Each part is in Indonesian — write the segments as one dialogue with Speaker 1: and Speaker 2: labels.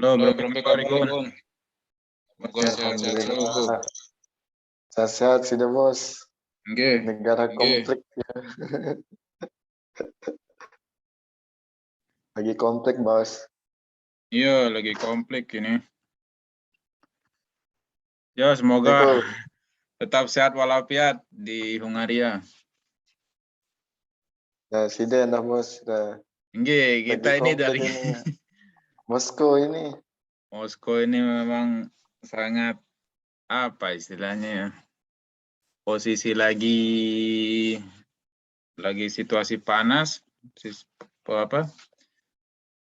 Speaker 1: Halo,
Speaker 2: Halo,
Speaker 1: Bro
Speaker 2: Bro
Speaker 1: Miko,
Speaker 2: Miko,
Speaker 1: Rigun.
Speaker 2: Semoga sehat-sehat selalu.
Speaker 3: Sehat-sehat sudah, Bos.
Speaker 2: Nggih.
Speaker 3: Negara konflik ya. Lagi konflik, Bos.
Speaker 2: Iya, lagi konflik ini. Ya, semoga
Speaker 3: Miko,
Speaker 2: tetap sehat walafiat di Hungaria.
Speaker 3: ya sudah dah, Bos. Sudah
Speaker 2: Nggih, kita
Speaker 3: lagi
Speaker 2: ini
Speaker 3: konflik
Speaker 2: dari
Speaker 3: ini. Moskow ini.
Speaker 2: Moskow ini memang sangat apa istilahnya ya? Posisi lagi situasi panas, apa?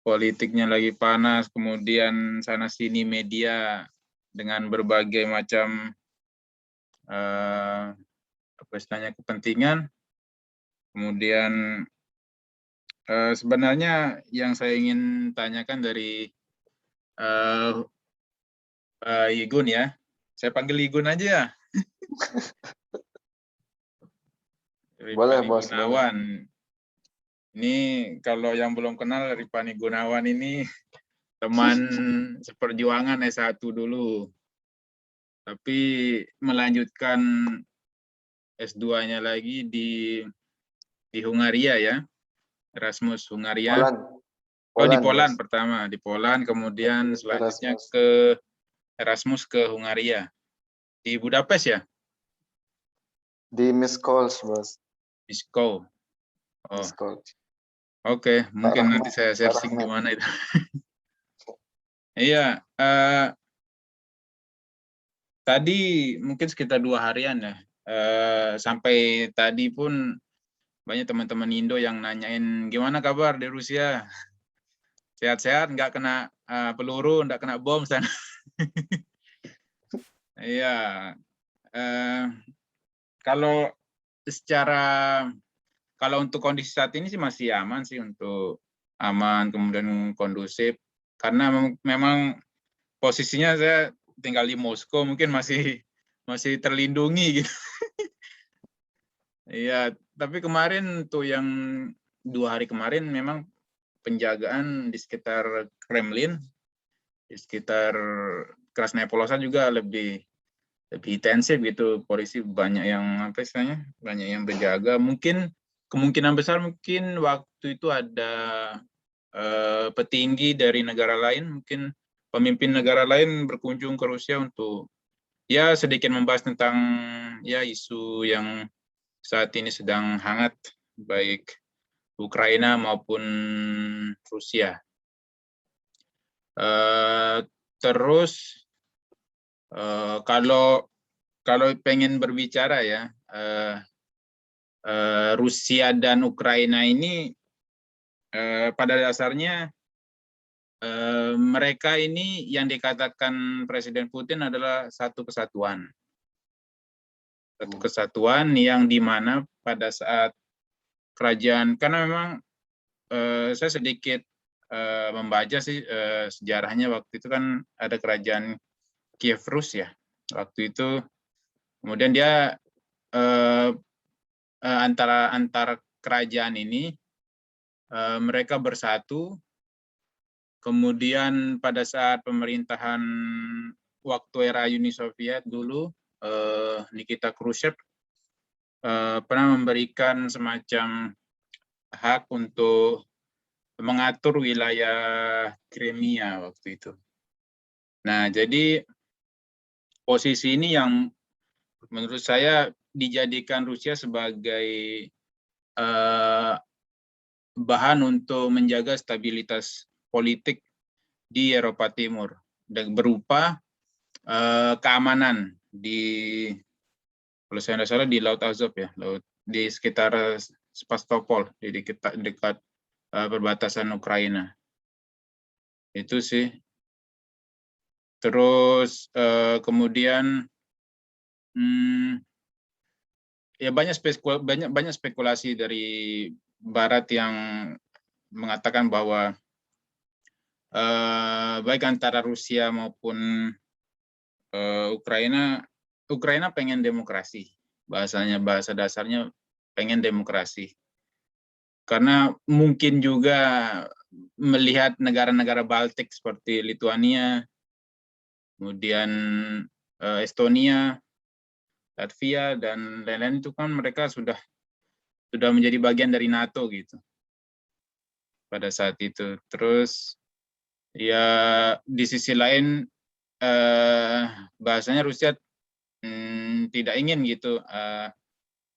Speaker 2: Politiknya lagi panas, kemudian sana sini media dengan berbagai macam apa istilahnya kepentingan. Kemudian sebenarnya yang saya ingin tanyakan dari Igun ya, saya panggil Igun aja ya.
Speaker 3: Boleh,
Speaker 2: Ripani
Speaker 3: Bos.
Speaker 2: Gunawan. Ini kalau yang belum kenal Ripani Gunawan ini teman seperjuangan S1 dulu. Tapi melanjutkan S2-nya lagi di Hungaria ya. Erasmus Hungaria.
Speaker 3: Poland.
Speaker 2: Di Poland
Speaker 3: Bos.
Speaker 2: pertama, di Poland, kemudian selanjutnya
Speaker 3: Erasmus.
Speaker 2: ke Erasmus ke Hungaria. Di Budapest ya?
Speaker 3: Di Miskolc, Bos.
Speaker 2: Miskolc. Oh,
Speaker 3: Miskolc.
Speaker 2: oke. Mungkin
Speaker 3: Rahmat,
Speaker 2: nanti saya searching di mana itu. Iya, tadi mungkin sekitar 2 harian ya. Sampai tadi pun banyak teman-teman Indo yang nanyain gimana kabar di Rusia. Sehat-sehat, nggak kena peluru, nggak kena bom sana. Iya, kalau untuk kondisi saat ini sih masih aman sih, untuk aman kemudian kondusif, karena memang posisinya saya tinggal di Moskow, mungkin masih terlindungi gitu. Iya, tapi kemarin tuh yang 2 hari kemarin memang penjagaan di sekitar Kremlin, di sekitar Krasnaya Polosan juga lebih intensif gitu. Polisi banyak yang banyak yang berjaga. Mungkin kemungkinan besar waktu itu ada petinggi dari negara lain, mungkin pemimpin negara lain berkunjung ke Rusia untuk ya sedikit membahas tentang ya isu yang saat ini sedang hangat, baik Ukraina maupun Rusia. Terus kalau pengen berbicara ya, Rusia dan Ukraina ini pada dasarnya mereka ini yang dikatakan Presiden Putin adalah satu kesatuan. Satu kesatuan yang dimana pada saat kerajaan, karena memang saya sedikit membaca sih sejarahnya, waktu itu kan ada kerajaan Kiev Rus ya waktu itu, kemudian dia antara kerajaan ini mereka bersatu, kemudian pada saat pemerintahan waktu era Uni Soviet dulu, Nikita Khrushchev pernah memberikan semacam hak untuk mengatur wilayah Crimea waktu itu. Nah, jadi posisi ini yang menurut saya dijadikan Rusia sebagai bahan untuk menjaga stabilitas politik di Eropa Timur, dan berupa keamanan di, kalau saya tidak salah, di Laut Azov ya, di sekitar Sebastopol, di dekat perbatasan Ukraina. Itu sih. Terus kemudian ya banyak spekulasi dari Barat yang mengatakan bahwa baik antara Rusia maupun Ukraina pengen demokrasi, bahasa dasarnya pengen demokrasi, karena mungkin juga melihat negara-negara Baltik seperti Lituania, kemudian Estonia, Latvia, dan lain-lain itu kan mereka sudah menjadi bagian dari NATO gitu pada saat itu. Terus ya di sisi lain bahasanya Rusia tidak ingin gitu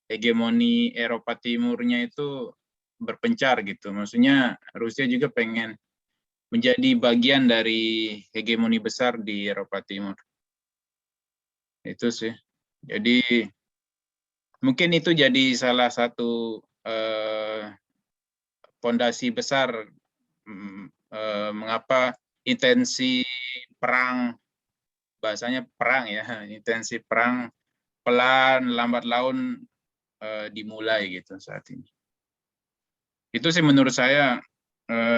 Speaker 2: hegemoni Eropa Timurnya itu berpencar gitu. Maksudnya Rusia juga pengen menjadi bagian dari hegemoni besar di Eropa Timur. Itu sih. Jadi mungkin itu jadi salah satu fondasi besar mengapa intensi perang, bahasanya perang ya, intensi perang pelan lambat laun dimulai gitu saat ini. Itu sih menurut saya,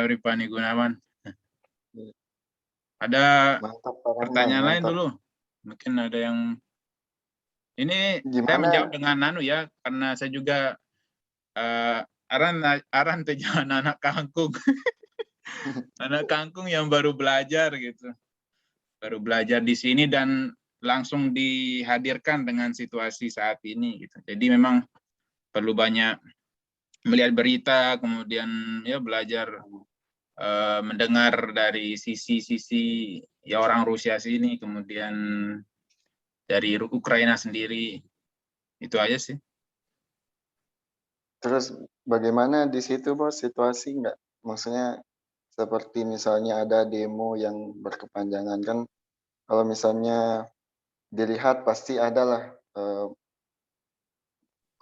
Speaker 2: Ripani Gunawan. Ada
Speaker 3: Mantap, Pak Rahman,
Speaker 2: pertanyaan lain
Speaker 3: mantap.
Speaker 2: dulu? Mungkin ada yang ini saya
Speaker 3: Gimana?
Speaker 2: menjawab dengan ya, karena saya juga aran jangan anak kangkung, anak kangkung yang baru belajar gitu, baru belajar di sini dan langsung dihadirkan dengan situasi saat ini gitu. Jadi memang perlu banyak melihat berita, kemudian ya belajar mendengar dari sisi-sisi ya orang Rusia sini, kemudian dari Ukraina sendiri. Itu aja sih.
Speaker 3: Terus bagaimana di situ, Bos, situasi nggak? Maksudnya seperti misalnya ada demo yang berkepanjangan kan, kalau misalnya dilihat pasti adalah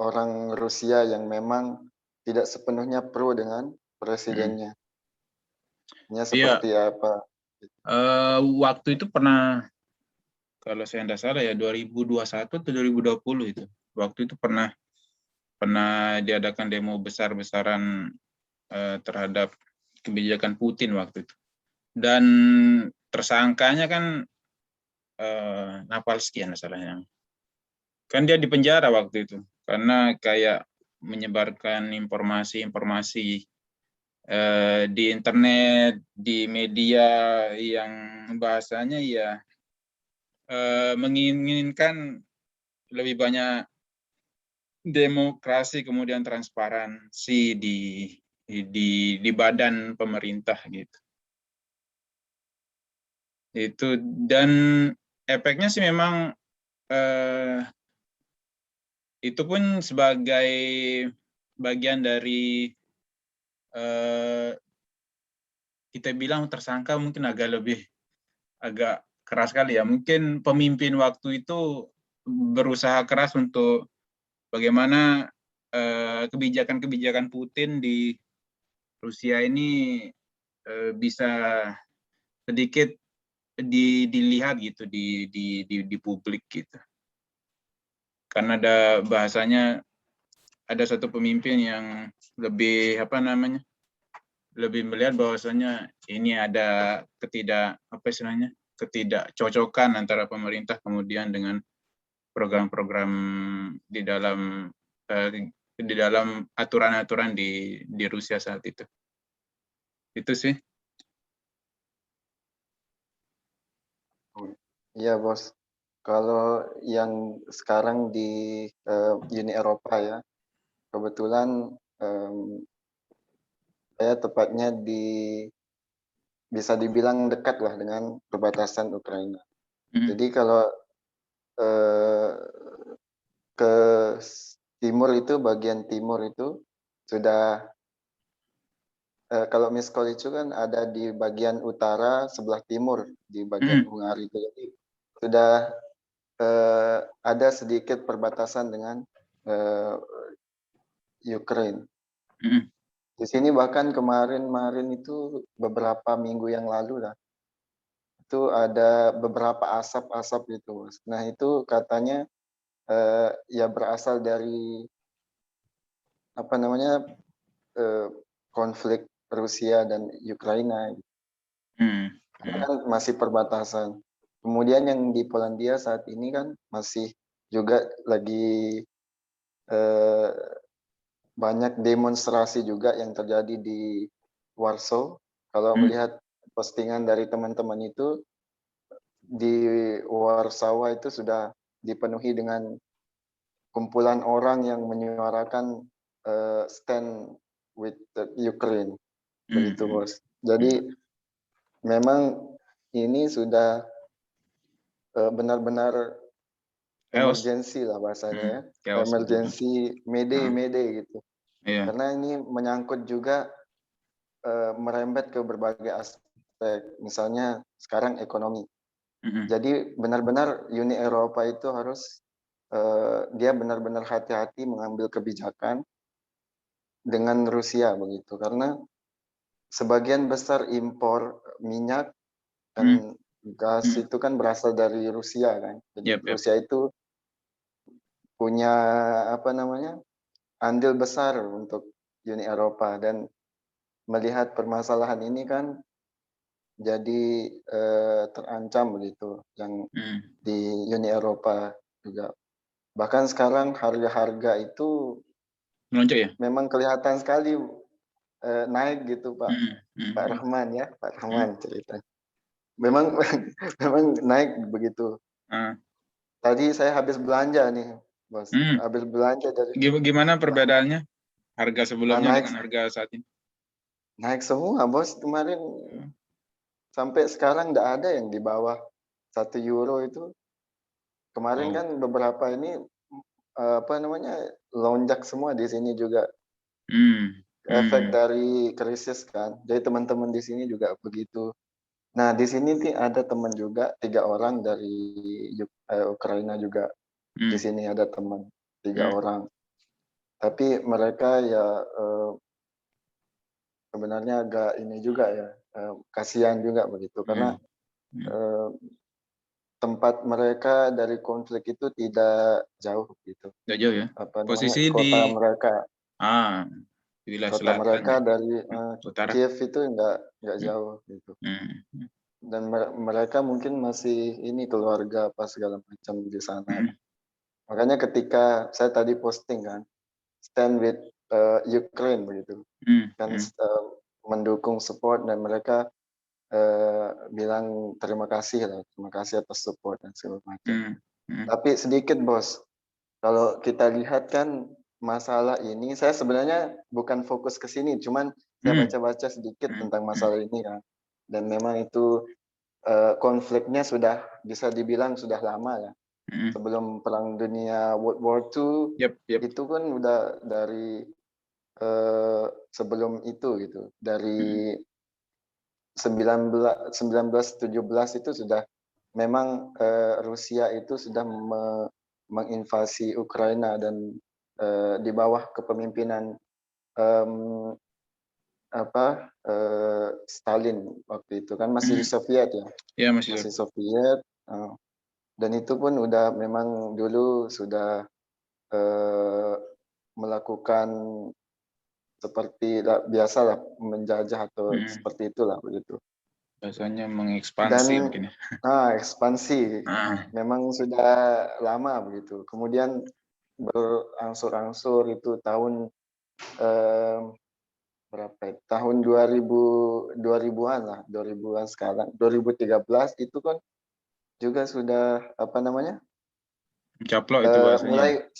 Speaker 3: orang Rusia yang memang tidak sepenuhnya pro dengan presidennya. Nya
Speaker 2: Iya,
Speaker 3: seperti apa?
Speaker 2: waktu itu pernah, kalau saya tidak salah ya 2021 atau 2020 itu. Waktu itu pernah diadakan demo besar-besaran terhadap kebijakan Putin waktu itu. Dan tersangkanya kan Napalski ya masalahnya. Kan dia dipenjara waktu itu karena kayak menyebarkan informasi-informasi di internet, di media yang bahasanya ya menginginkan lebih banyak demokrasi kemudian transparansi di badan pemerintah gitu. Itu dan efeknya sih memang itu pun sebagai bagian dari kita bilang tersangka mungkin agak keras kali ya. Mungkin pemimpin waktu itu berusaha keras untuk bagaimana kebijakan-kebijakan Putin di Rusia ini bisa sedikit dilihat gitu di publik gitu. Karena ada bahasanya ada satu pemimpin yang lebih lebih melihat bahwasanya ini ada ketidakcocokan antara pemerintah kemudian dengan program-program di dalam aturan-aturan di Rusia saat itu. Itu sih.
Speaker 3: Iya, Bos. Kalau yang sekarang di Uni Eropa ya, kebetulan saya tepatnya bisa dibilang dekat lah dengan perbatasan Ukraina. Jadi kalau eh, ke timur itu, bagian timur itu sudah kalau Miskolc itu kan ada di bagian utara sebelah timur di bagian Hungari itu. Jadi sudah ada sedikit perbatasan dengan Ukraine. Di sini bahkan kemarin itu beberapa minggu yang lalu lah, itu ada beberapa asap-asap gitu, Mas. Nah itu katanya ya berasal dari apa namanya konflik Rusia dan Ukraina. Karena kan masih perbatasan. Kemudian yang di Polandia saat ini kan masih juga lagi banyak demonstrasi juga yang terjadi di Warsaw. Kalau melihat postingan dari teman-teman itu di Warsawa itu sudah dipenuhi dengan kumpulan orang yang menyuarakan stand with the Ukraine, begitu bos. Jadi memang ini sudah benar-benar emergency lah bahasanya ya,
Speaker 2: Chaos gitu.
Speaker 3: emergency Mayday gitu.
Speaker 2: Iya.
Speaker 3: Karena ini menyangkut juga merembet ke berbagai aspek, misalnya sekarang ekonomi. Jadi benar-benar Uni Eropa itu harus dia benar-benar hati-hati mengambil kebijakan dengan Rusia begitu, karena sebagian besar impor minyak dan gas itu kan berasal dari Rusia kan. Jadi Rusia itu punya apa namanya, andil besar untuk Uni Eropa, dan melihat permasalahan ini kan jadi terancam begitu yang di Uni Eropa juga. Bahkan sekarang harga-harga itu
Speaker 2: Melonjak ya?
Speaker 3: memang kelihatan sekali naik gitu Pak Rahman ya, Pak Rahman cerita. Memang memang naik begitu. Tadi saya habis belanja nih, Bos. Habis belanja dari
Speaker 2: Gimana perbedaannya harga sebelumnya
Speaker 3: naik
Speaker 2: dengan harga saat ini?
Speaker 3: naik semua, Bos. Kemarin sampai sekarang nggak ada yang di bawah 1 euro itu. Kemarin kan beberapa ini apa namanya, lonjak semua di sini juga. Efek dari krisis kan. Jadi teman-teman di sini juga begitu. Nah, di sini nih ada teman juga, 3 orang dari Ukraina juga. Di sini ada teman 3 orang. Tapi mereka ya sebenarnya agak ini juga ya, kasihan juga begitu, karena tempat mereka dari konflik itu tidak jauh gitu.
Speaker 2: Nggak jauh ya?
Speaker 3: Apa namanya,
Speaker 2: Posisi
Speaker 3: kota
Speaker 2: di
Speaker 3: mereka.
Speaker 2: di wilayah
Speaker 3: Kota
Speaker 2: selatan
Speaker 3: mereka
Speaker 2: ya?
Speaker 3: dari
Speaker 2: Utara.
Speaker 3: Kiev itu nggak jauh gitu. Dan mereka mungkin masih ini keluarga apa segala macam di sana. Makanya ketika saya tadi posting kan, stand with Ukraine begitu, kan mendukung support, dan mereka bilang terima kasih atas support dan segala macam. Tapi sedikit Bos, kalau kita lihat kan masalah ini, saya sebenarnya bukan fokus ke sini, cuman saya baca-baca sedikit tentang masalah ini kan, dan memang itu konfliknya sudah bisa dibilang sudah lama ya. Sebelum Perang Dunia World War II itu kan udah dari sebelum itu gitu, dari 1917 itu sudah memang Rusia itu sudah menginvasi Ukraina, dan di bawah kepemimpinan Stalin waktu itu kan masih Soviet ya.
Speaker 2: Iya, masih
Speaker 3: Soviet, dan itu pun udah memang dulu sudah melakukan seperti biasalah menjajah atau seperti itulah begitu.
Speaker 2: Biasanya mengekspansi mungkin ya.
Speaker 3: Ekspansi. Memang sudah lama begitu. Kemudian berangsur-angsur itu tahun berapa ya? Tahun 2000-an lah, 2000-an sekarang. 2013 itu kan juga sudah apa namanya?
Speaker 2: Mencaplok itu bahasanya.
Speaker 3: Mulai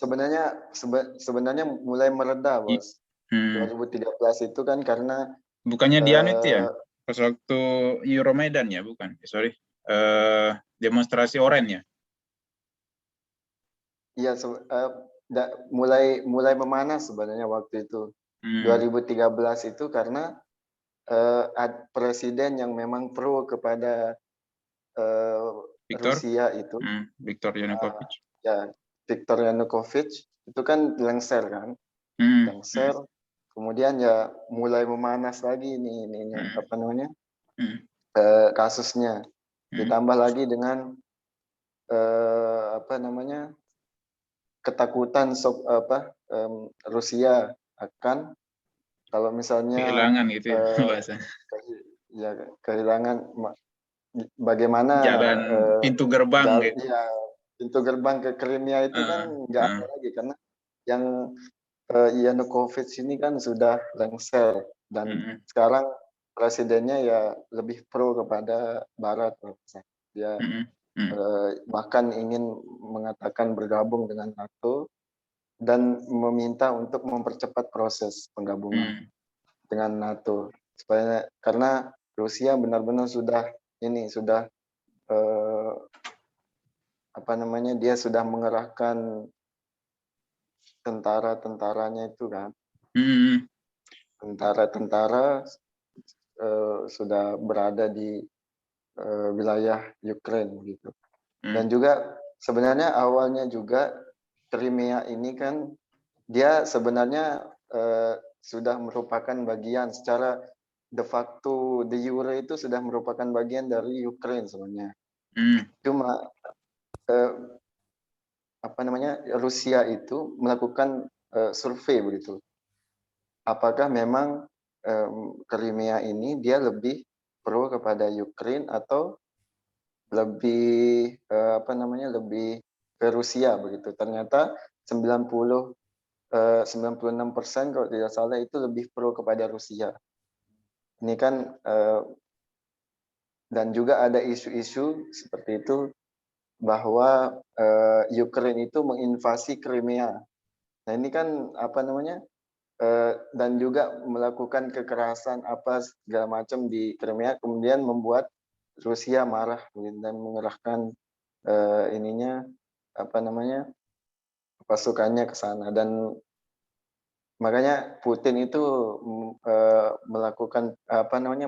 Speaker 3: sebenarnya mulai mereda, Bos. 2013 itu kan karena
Speaker 2: bukannya itu ya? Pas waktu Euromaidan ya, bukan? Sorry. Demonstrasi oranye ya?
Speaker 3: Iya, mulai memanas sebenarnya waktu itu. 2013 itu karena presiden yang memang pro kepada Rusia itu.
Speaker 2: Viktor Yanukovych.
Speaker 3: Ya, Viktor Yanukovych itu kan lengser kan. Lengser. Kemudian ya mulai memanas lagi ininya apa namanya? Kasusnya. Ditambah lagi dengan apa namanya? Ketakutan Rusia akan kalau misalnya
Speaker 2: kehilangan gitu ya bahasa.
Speaker 3: Ya, kehilangan bagaimana
Speaker 2: jalan pintu gerbang gitu.
Speaker 3: Ya, pintu gerbang ke Crimea itu kan nggak ada lagi, karena yang Yanukovych ini kan sudah lengser, dan sekarang presidennya ya lebih pro kepada Barat. Dia bahkan ingin mengatakan bergabung dengan NATO dan meminta untuk mempercepat proses penggabungan dengan NATO, supaya karena Rusia benar-benar sudah dia sudah mengerahkan tentara-tentaranya itu kan. Tentara-tentara sudah berada di wilayah Ukraine gitu. Dan juga sebenarnya awalnya juga Crimea ini kan dia sebenarnya sudah merupakan bagian secara de facto, de jure itu sudah merupakan bagian dari Ukraine sebenarnya. Cuma Rusia itu melakukan survei begitu. Apakah memang Crimea ini dia lebih pro kepada Ukraine atau lebih lebih ke Rusia begitu. Ternyata 96% kalau tidak salah itu lebih pro kepada Rusia. Ini kan dan juga ada isu-isu seperti itu bahwa Ukraine itu menginvasi Crimea. Nah ini kan dan juga melakukan kekerasan segala macam di Crimea, kemudian membuat Rusia marah dan mengerahkan pasukannya ke sana, dan makanya Putin itu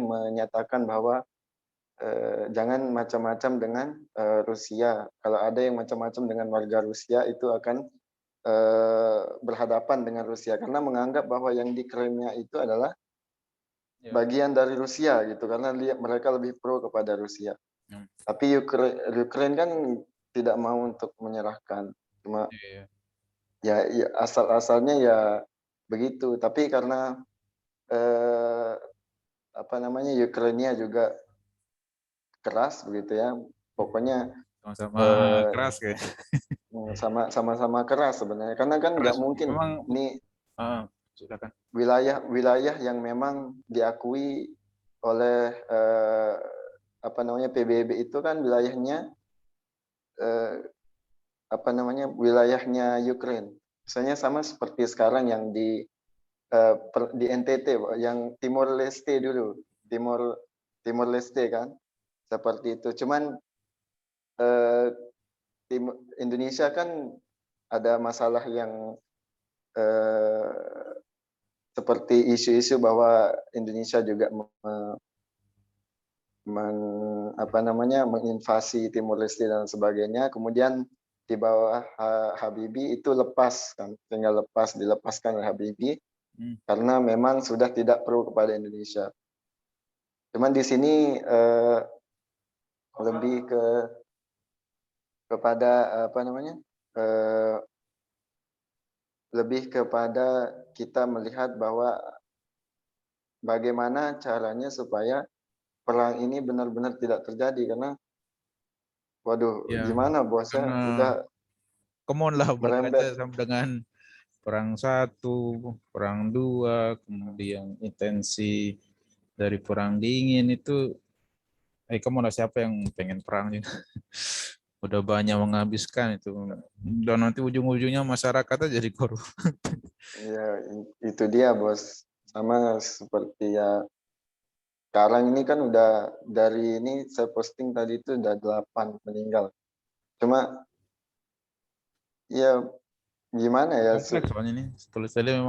Speaker 3: menyatakan bahwa jangan macam-macam dengan Rusia. Kalau ada yang macam-macam dengan warga Rusia itu akan berhadapan dengan Rusia, karena menganggap bahwa yang di Crimea itu adalah bagian dari Rusia gitu, karena mereka lebih pro kepada Rusia. Tapi Ukraine kan tidak mau untuk menyerahkan, cuma ya asal-asalnya ya begitu. Tapi karena Ukraina juga keras begitu ya, pokoknya
Speaker 1: sama-sama keras kayak.
Speaker 3: Sama-sama keras sebenarnya, karena kan nggak mungkin
Speaker 1: memang,
Speaker 3: ini
Speaker 1: silakan.
Speaker 3: wilayah yang memang diakui oleh PBB itu kan wilayahnya wilayahnya Ukraine. Misalnya sama seperti sekarang yang di NTT, yang Timor Leste dulu, Timor Leste kan, seperti itu. Cuman Indonesia kan ada masalah yang seperti isu-isu bahwa Indonesia juga menginvasi Timor Leste dan sebagainya. Kemudian di bawah Habibie itu dilepaskan oleh Habibie karena memang sudah tidak pro kepada Indonesia. Cuman di sini lebih lebih kepada kita melihat bahwa bagaimana caranya supaya perang ini benar-benar tidak terjadi, karena gimana bosnya udah
Speaker 1: come on lah, berkaca sama dengan perang 1, perang 2, kemudian intensi dari perang dingin itu, come on lah, siapa yang pengen perang juga. Udah banyak menghabiskan itu, dan nanti ujung-ujungnya masyarakatnya jadi korban.
Speaker 3: Ya itu dia bos, sama seperti ya sekarang ini kan udah dari ini saya posting tadi itu udah 8 meninggal. Cuma ya gimana ya?
Speaker 1: Kompleks soalnya ini, tulisannya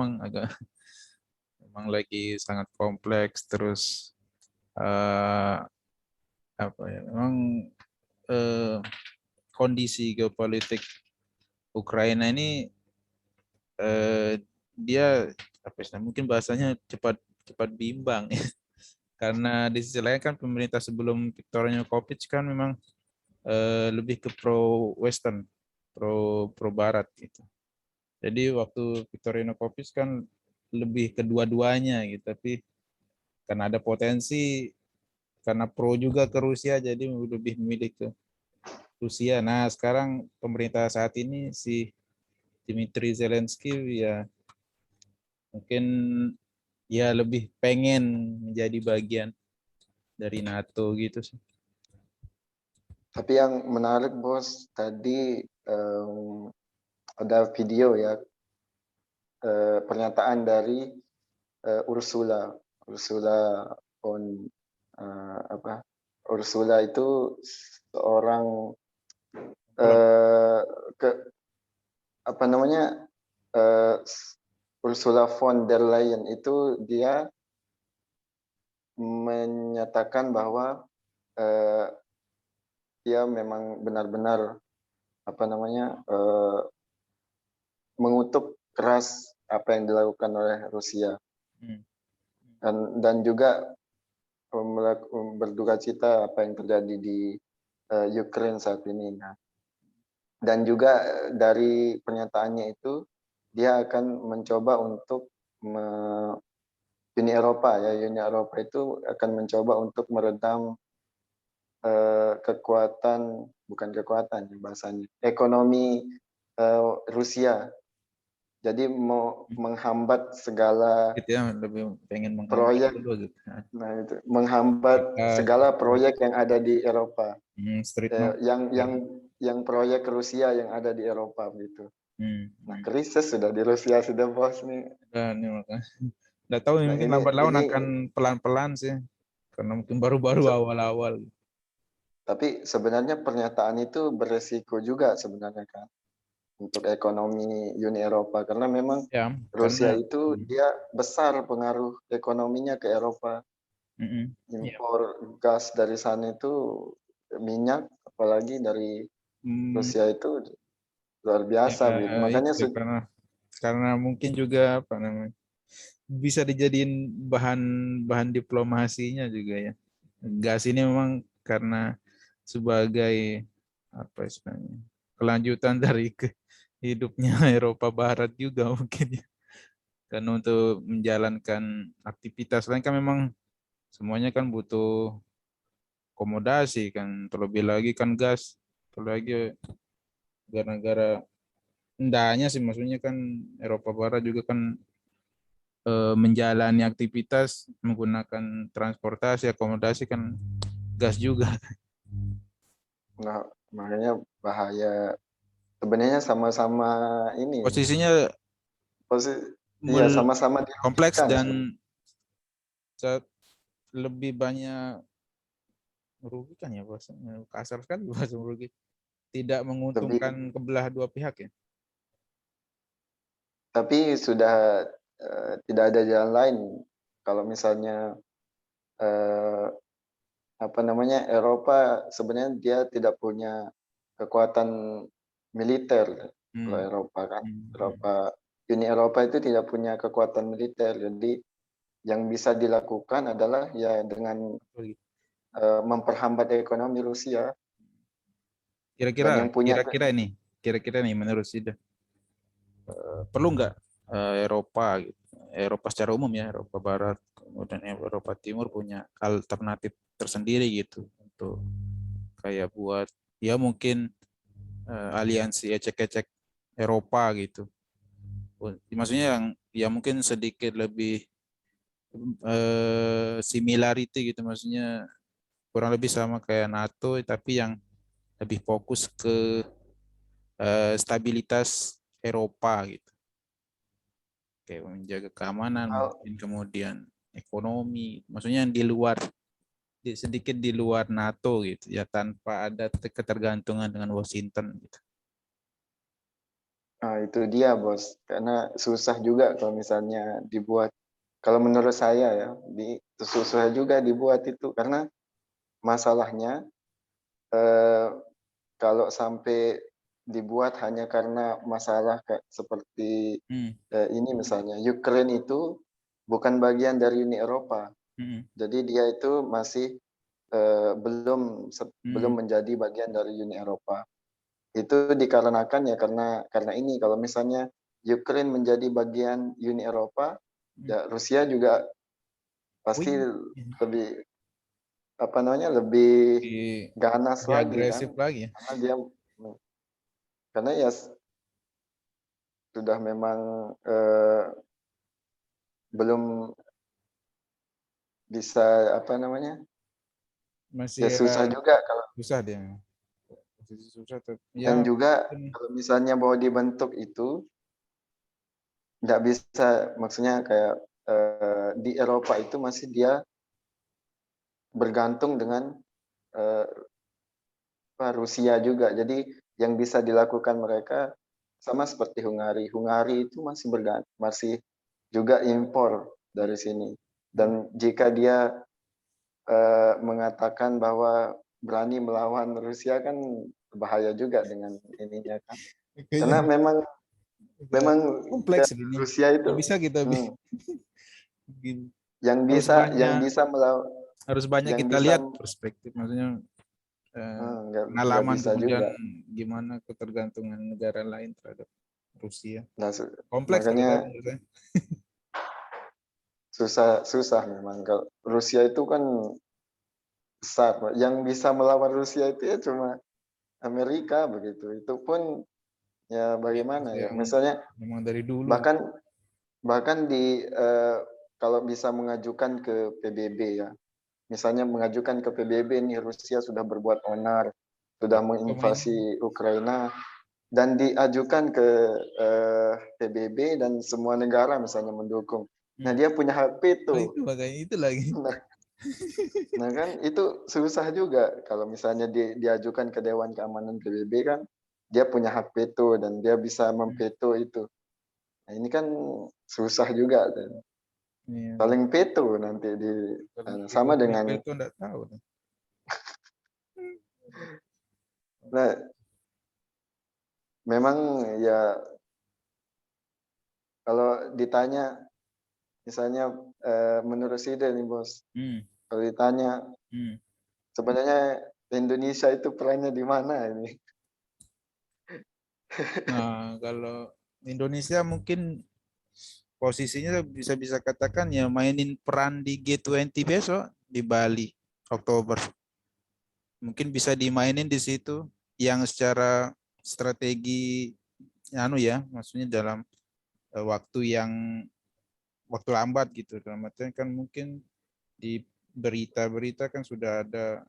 Speaker 1: memang lagi sangat kompleks, terus memang kondisi geopolitik Ukraina ini dia mungkin bahasanya cepat bimbang ya. Karena di sisi lain kan pemerintah sebelum Viktor Yanukovych kan memang lebih ke pro Western, pro Barat gitu. Jadi waktu Viktor Yanukovych kan lebih kedua-duanya gitu, tapi karena ada potensi, karena pro juga ke Rusia, jadi lebih memilih ke Rusia. Nah sekarang pemerintah saat ini si Dmitry Zelensky ya mungkin ya lebih pengen menjadi bagian dari NATO gitu sih.
Speaker 3: Tapi yang menarik bos tadi ada video ya, pernyataan dari Ursula von Ursula itu seorang ke apa namanya Ursula von der Leyen itu dia menyatakan bahwa dia memang benar-benar apa namanya mengutuk keras apa yang dilakukan oleh Rusia dan juga berduka cita apa yang terjadi di Ukraine saat ini. Nah, dan juga dari pernyataannya itu dia akan mencoba untuk Uni Eropa itu akan mencoba untuk meredam bukan kekuatan bahasanya, ekonomi Rusia. Jadi mau menghambat segala
Speaker 1: Gitu ya, lebih pengen
Speaker 3: proyek,
Speaker 1: dulu gitu.
Speaker 3: nah itu menghambat segala proyek yang ada di Eropa, yang proyek Rusia yang ada di Eropa gitu. Nah, krisis sudah di Rusia sudah bos nih.
Speaker 1: Dan nggak tahu
Speaker 3: Nah,
Speaker 1: mungkin lambat laun
Speaker 3: ini
Speaker 1: akan pelan-pelan sih, karena mungkin baru-baru awal-awal.
Speaker 3: Tapi sebenarnya pernyataan itu beresiko juga sebenarnya kan untuk ekonomi Uni Eropa karena memang
Speaker 1: Ya,
Speaker 3: Rusia
Speaker 1: karena
Speaker 3: itu dia besar pengaruh ekonominya ke Eropa. Impor gas dari sana itu minyak, apalagi dari Rusia itu luar biasa gitu. Makanya
Speaker 1: itu karena mungkin juga apa namanya bisa dijadiin bahan diplomasinya juga ya. Gas ini memang karena sebagai apa istilahnya kelanjutan dari hidupnya Eropa Barat juga mungkin ya. Karena untuk menjalankan aktivitas lain kan memang semuanya kan butuh akomodasi kan, terlebih lagi kan gas, terlebih lagi negara-negara endahnya sih, maksudnya kan Eropa Barat juga kan menjalani aktivitas menggunakan transportasi akomodasi kan gas juga.
Speaker 3: nah, makanya bahaya. Sebenarnya sama-sama ini.
Speaker 1: Posisinya
Speaker 3: Iya, sama-sama
Speaker 1: kompleks
Speaker 3: dirugikan sebenarnya.
Speaker 1: dan lebih banyak merugikan ya bahasanya, kasar kan bahasa merugikan, tidak menguntungkan kebelah dua pihak ya.
Speaker 3: Tapi sudah tidak ada jalan lain kalau misalnya apa namanya Eropa sebenarnya dia tidak punya kekuatan militer. Kalau Eropa kan Uni Eropa itu tidak punya kekuatan militer, jadi yang bisa dilakukan adalah ya dengan memperhambat ekonomi Rusia.
Speaker 1: Kira-kira nih menurut Sida, perlu nggak Eropa gitu, Eropa secara umum ya, Eropa Barat kemudian Eropa Timur punya alternatif tersendiri gitu untuk kayak buat ya mungkin aliansi ecek-ecek Eropa gitu, maksudnya yang ya mungkin sedikit lebih similarity gitu, maksudnya kurang lebih sama kayak NATO tapi yang lebih fokus ke stabilitas Eropa gitu, kayak menjaga keamanan mungkin, kemudian ekonomi, maksudnya yang di luar, sedikit di luar NATO gitu ya, tanpa ada ketergantungan dengan Washington gitu.
Speaker 3: Nah, itu dia bos, karena susah juga kalau misalnya dibuat. Kalau menurut saya ya, susah juga dibuat itu karena masalahnya kalau sampai dibuat hanya karena masalah kayak seperti ini misalnya, Ukraine itu bukan bagian dari Uni Eropa, jadi dia itu masih belum menjadi bagian dari Uni Eropa. Itu dikarenakan ya karena ini kalau misalnya Ukraine menjadi bagian Uni Eropa, ya Rusia juga pasti lebih apa namanya lebih ganas lagi
Speaker 1: agresif
Speaker 3: kan,
Speaker 1: lagi ya.
Speaker 3: Karena ya sudah memang belum bisa apa namanya?
Speaker 1: Masih
Speaker 3: Ya susah juga kalau,
Speaker 1: susah dia. Masih susah.
Speaker 3: dan
Speaker 1: Ya,
Speaker 3: juga
Speaker 1: mungkin
Speaker 3: kalau misalnya mau dibentuk itu nggak bisa, maksudnya kayak di Eropa itu masih dia bergantung dengan eh, Rusia juga. Jadi yang bisa dilakukan mereka sama seperti Hungari. Hungari itu masih juga impor dari sini. Dan jika dia mengatakan bahwa berani melawan Rusia kan bahaya juga dengan ininya kan. Karena
Speaker 1: kayaknya
Speaker 3: memang
Speaker 1: agak
Speaker 3: memang ya,
Speaker 1: kompleks ini.
Speaker 3: Rusia itu
Speaker 1: Nggak bisa kita
Speaker 3: hmm,
Speaker 1: bikin.
Speaker 3: yang
Speaker 1: Harus
Speaker 3: bisa yang
Speaker 1: banyak
Speaker 3: bisa melawan
Speaker 1: harus banyak
Speaker 3: yang
Speaker 1: kita
Speaker 3: bisa
Speaker 1: lihat perspektif, maksudnya
Speaker 3: nggak
Speaker 1: pengalaman
Speaker 3: bisa
Speaker 1: kemudian
Speaker 3: juga.
Speaker 1: gimana ketergantungan negara lain terhadap Rusia.
Speaker 3: Nah,
Speaker 1: Kompleks kalau saya
Speaker 3: makanya
Speaker 1: menurut saya.
Speaker 3: susah susah memang. Kalau Rusia itu kan besar, Pak. Yang bisa melawan Rusia itu ya cuma Amerika begitu. Itu pun ya bagaimana ya?
Speaker 1: Yang
Speaker 3: Misalnya
Speaker 1: memang dari dulu.
Speaker 3: bahkan bahkan di kalau bisa mengajukan ke PBB ya. Misalnya mengajukan ke PBB nih, Rusia sudah berbuat onar, sudah
Speaker 1: Pemain
Speaker 3: menginvasi Ukraina, dan diajukan ke PBB dan semua negara misalnya mendukung. Nah, dia punya hak
Speaker 1: oh,
Speaker 3: veto.
Speaker 1: itu makanya itu lagi.
Speaker 3: Nah, nah kan itu susah juga kalau misalnya diajukan ke Dewan Keamanan PBB kan dia punya hak veto dan dia bisa memveto itu. Nah, ini kan susah juga dan
Speaker 1: Iya.
Speaker 3: saling veto nanti di sama
Speaker 1: Kalau
Speaker 3: dengan
Speaker 1: itu enggak tahu.
Speaker 3: nah memang ya kalau ditanya misalnya menurut Sida nih Bos,
Speaker 1: Hmm.
Speaker 3: kalau ditanya
Speaker 1: Hmm.
Speaker 3: sebenarnya Indonesia itu perannya di mana ini?
Speaker 1: Nah, kalau Indonesia mungkin posisinya bisa katakan ya mainin peran di G20 besok di Bali Oktober. Mungkin bisa dimainin di situ yang secara strategi anu ya, maksudnya dalam waktu lambat gitu. Dalam artian kan mungkin di berita-berita kan sudah ada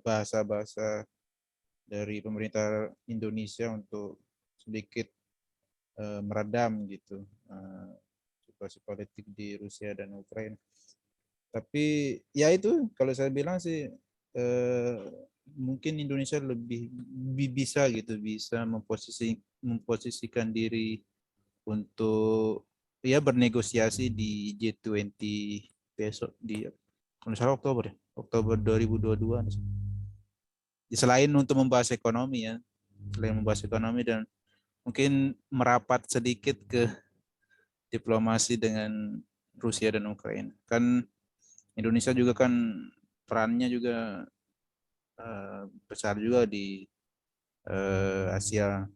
Speaker 1: bahasa-bahasa dari pemerintah Indonesia untuk sedikit meredam gitu situasi politik di Rusia dan Ukraina. Tapi ya itu kalau saya bilang sih eh, mungkin Indonesia lebih bisa gitu, bisa memposisikan diri untuk ya bernegosiasi di G20 besok di kalau salah Oktober ya, Oktober 2022. Selain untuk membahas ekonomi ya, selain membahas ekonomi dan mungkin merapat sedikit ke diplomasi dengan Rusia dan Ukraina. Kan Indonesia juga kan perannya juga besar juga di Asia.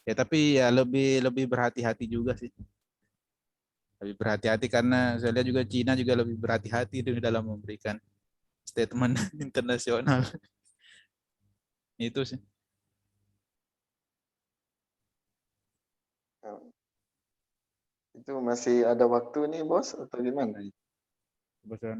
Speaker 1: Ya tapi ya lebih lebih berhati-hati juga sih. Lebih berhati-hati karena saya lihat juga Cina juga lebih berhati-hati dalam memberikan statement internasional. Itu sih.
Speaker 3: Itu masih ada waktu nih Bos atau gimana?
Speaker 1: Bahasa